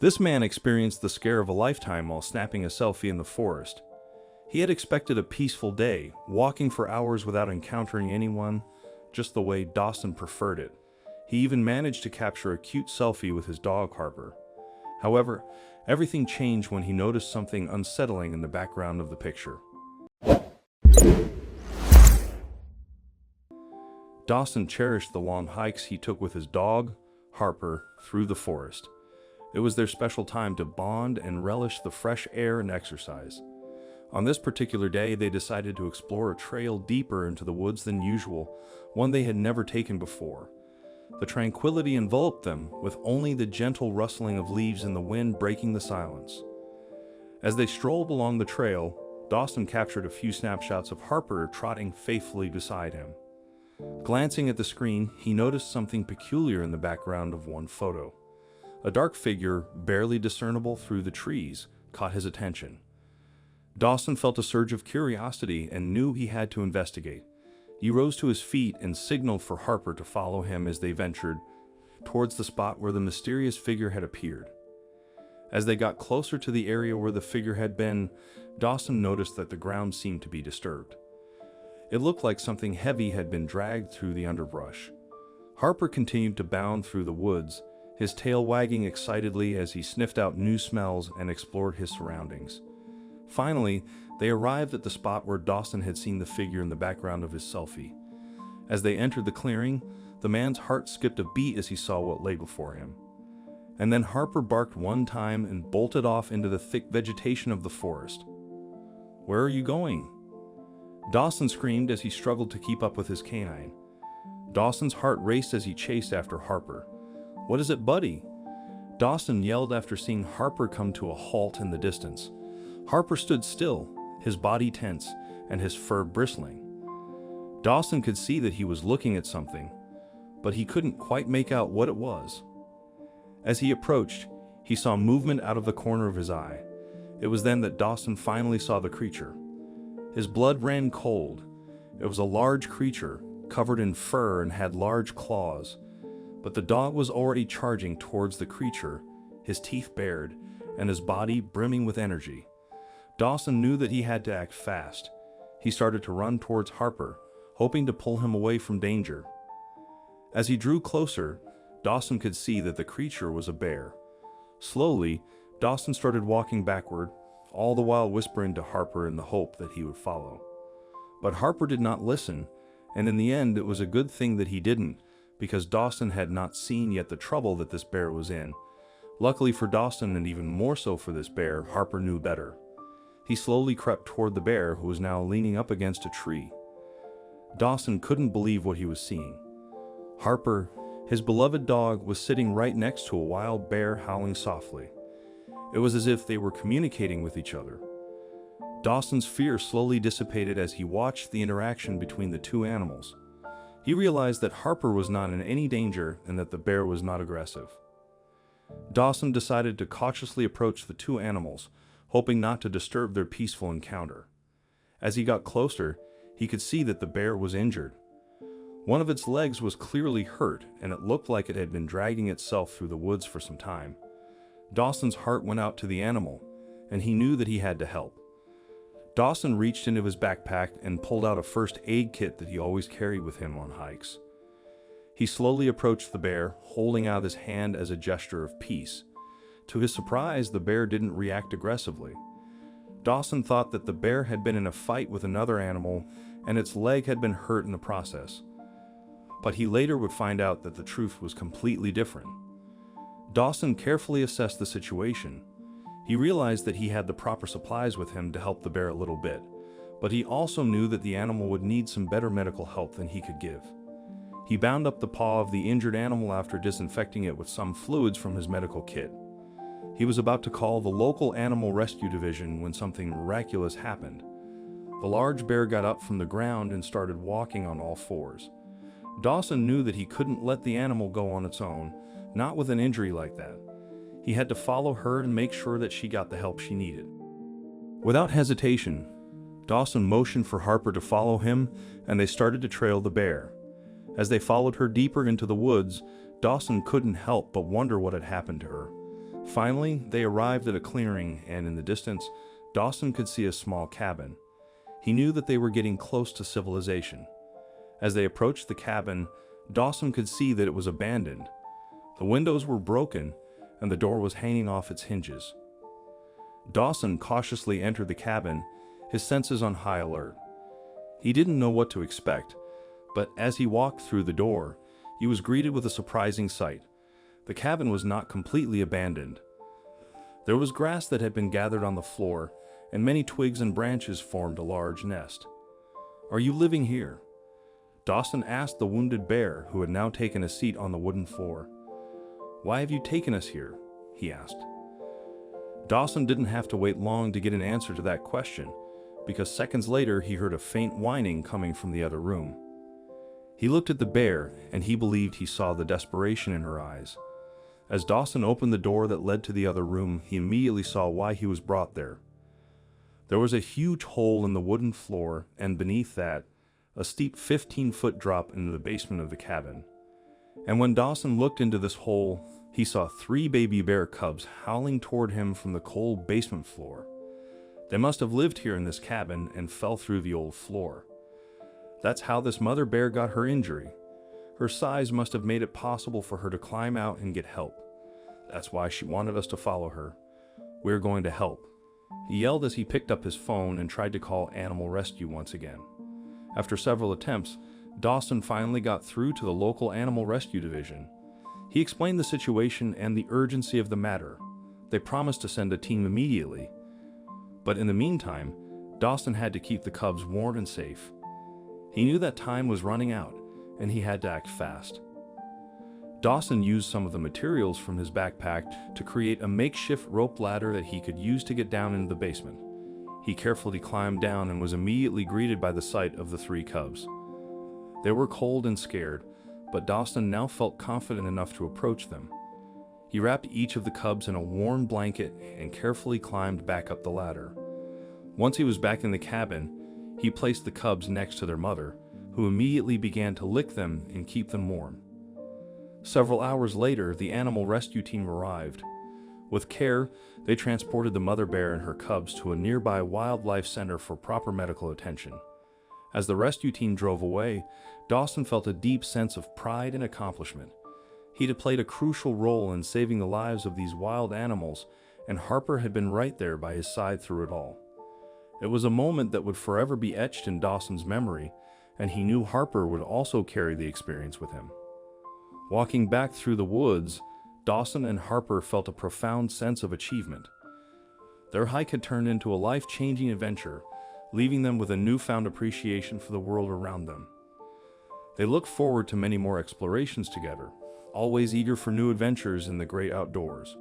This man experienced the scare of a lifetime while snapping a selfie in the forest. He had expected a peaceful day, walking for hours without encountering anyone, just the way Dawson preferred it. He even managed to capture a cute selfie with his dog Harper. However, everything changed when he noticed something unsettling in the background of the picture. Dawson cherished the long hikes he took with his dog, Harper, through the forest. It was their special time to bond and relish the fresh air and exercise. On this particular day, they decided to explore a trail deeper into the woods than usual, one they had never taken before. The tranquility enveloped them, with only the gentle rustling of leaves in the wind breaking the silence. As they strolled along the trail, Dawson captured a few snapshots of Harper trotting faithfully beside him. Glancing at the screen, he noticed something peculiar in the background of one photo. A dark figure, barely discernible through the trees, caught his attention. Dawson felt a surge of curiosity and knew he had to investigate. He rose to his feet and signaled for Harper to follow him as they ventured towards the spot where the mysterious figure had appeared. As they got closer to the area where the figure had been, Dawson noticed that the ground seemed to be disturbed. It looked like something heavy had been dragged through the underbrush. Harper continued to bound through the woods, his tail wagging excitedly as he sniffed out new smells and explored his surroundings. Finally, they arrived at the spot where Dawson had seen the figure in the background of his selfie. As they entered the clearing, the man's heart skipped a beat as he saw what lay before him. And then Harper barked one time and bolted off into the thick vegetation of the forest. "Where are you going?" Dawson screamed as he struggled to keep up with his canine. Dawson's heart raced as he chased after Harper. "What is it, buddy?" Dawson yelled after seeing Harper come to a halt in the distance. Harper stood still, his body tense and his fur bristling. Dawson could see that he was looking at something, but he couldn't quite make out what it was. As he approached, he saw movement out of the corner of his eye. It was then that Dawson finally saw the creature. His blood ran cold. It was a large creature, covered in fur and had large claws. But the dog was already charging towards the creature, his teeth bared, and his body brimming with energy. Dawson knew that he had to act fast. He started to run towards Harper, hoping to pull him away from danger. As he drew closer, Dawson could see that the creature was a bear. Slowly, Dawson started walking backward, all the while whispering to Harper in the hope that he would follow. But Harper did not listen, and in the end it was a good thing that he didn't, because Dawson had not seen yet the trouble that this bear was in. Luckily for Dawson, and even more so for this bear, Harper knew better. He slowly crept toward the bear, who was now leaning up against a tree. Dawson couldn't believe what he was seeing. Harper, his beloved dog, was sitting right next to a wild bear howling softly. It was as if they were communicating with each other. Dawson's fear slowly dissipated as he watched the interaction between the two animals. He realized that Harper was not in any danger and that the bear was not aggressive. Dawson decided to cautiously approach the two animals, hoping not to disturb their peaceful encounter. As he got closer, he could see that the bear was injured. One of its legs was clearly hurt, and it looked like it had been dragging itself through the woods for some time. Dawson's heart went out to the animal, and he knew that he had to help. Dawson reached into his backpack and pulled out a first aid kit that he always carried with him on hikes. He slowly approached the bear, holding out his hand as a gesture of peace. To his surprise, the bear didn't react aggressively. Dawson thought that the bear had been in a fight with another animal and its leg had been hurt in the process. But he later would find out that the truth was completely different. Dawson carefully assessed the situation. He realized that he had the proper supplies with him to help the bear a little bit, but he also knew that the animal would need some better medical help than he could give. He bound up the paw of the injured animal after disinfecting it with some fluids from his medical kit. He was about to call the local animal rescue division when something miraculous happened. The large bear got up from the ground and started walking on all fours. Dawson knew that he couldn't let the animal go on its own, not with an injury like that. He had to follow her and make sure that she got the help she needed. Without hesitation, Dawson motioned for Harper to follow him, and they started to trail the bear. As they followed her deeper into the woods, Dawson couldn't help but wonder what had happened to her. Finally, they arrived at a clearing, and in the distance, Dawson could see a small cabin. He knew that they were getting close to civilization. As they approached the cabin, Dawson could see that it was abandoned. The windows were broken, and the door was hanging off its hinges. Dawson cautiously entered the cabin, his senses on high alert. He didn't know what to expect, but as he walked through the door, he was greeted with a surprising sight. The cabin was not completely abandoned. There was grass that had been gathered on the floor, and many twigs and branches formed a large nest. "Are you living here?" Dawson asked the wounded bear, who had now taken a seat on the wooden floor. "Why have you taken us here?" he asked. Dawson didn't have to wait long to get an answer to that question, because seconds later he heard a faint whining coming from the other room. He looked at the bear, and he believed he saw the desperation in her eyes. As Dawson opened the door that led to the other room, he immediately saw why he was brought there. There was a huge hole in the wooden floor, and beneath that, a steep 15-foot drop into the basement of the cabin. And when Dawson looked into this hole, he saw 3 baby bear cubs howling toward him from the cold basement floor. They must have lived here in this cabin and fell through the old floor. That's how this mother bear got her injury. Her size must have made it possible for her to climb out and get help. That's why she wanted us to follow her. We're going to help." He yelled as he picked up his phone and tried to call animal rescue once again. After several attempts, Dawson finally got through to the local animal rescue division. He explained the situation and the urgency of the matter. They promised to send a team immediately. But in the meantime, Dawson had to keep the cubs warm and safe. He knew that time was running out, and he had to act fast. Dawson used some of the materials from his backpack to create a makeshift rope ladder that he could use to get down into the basement. He carefully climbed down and was immediately greeted by the sight of the 3 cubs. They were cold and scared, but Dawson now felt confident enough to approach them. He wrapped each of the cubs in a warm blanket and carefully climbed back up the ladder. Once he was back in the cabin, he placed the cubs next to their mother, who immediately began to lick them and keep them warm. Several hours later, the animal rescue team arrived. With care, they transported the mother bear and her cubs to a nearby wildlife center for proper medical attention. As the rescue team drove away, Dawson felt a deep sense of pride and accomplishment. He had played a crucial role in saving the lives of these wild animals, and Harper had been right there by his side through it all. It was a moment that would forever be etched in Dawson's memory, and he knew Harper would also carry the experience with him. Walking back through the woods, Dawson and Harper felt a profound sense of achievement. Their hike had turned into a life-changing adventure, leaving them with a newfound appreciation for the world around them. They looked forward to many more explorations together, always eager for new adventures in the great outdoors.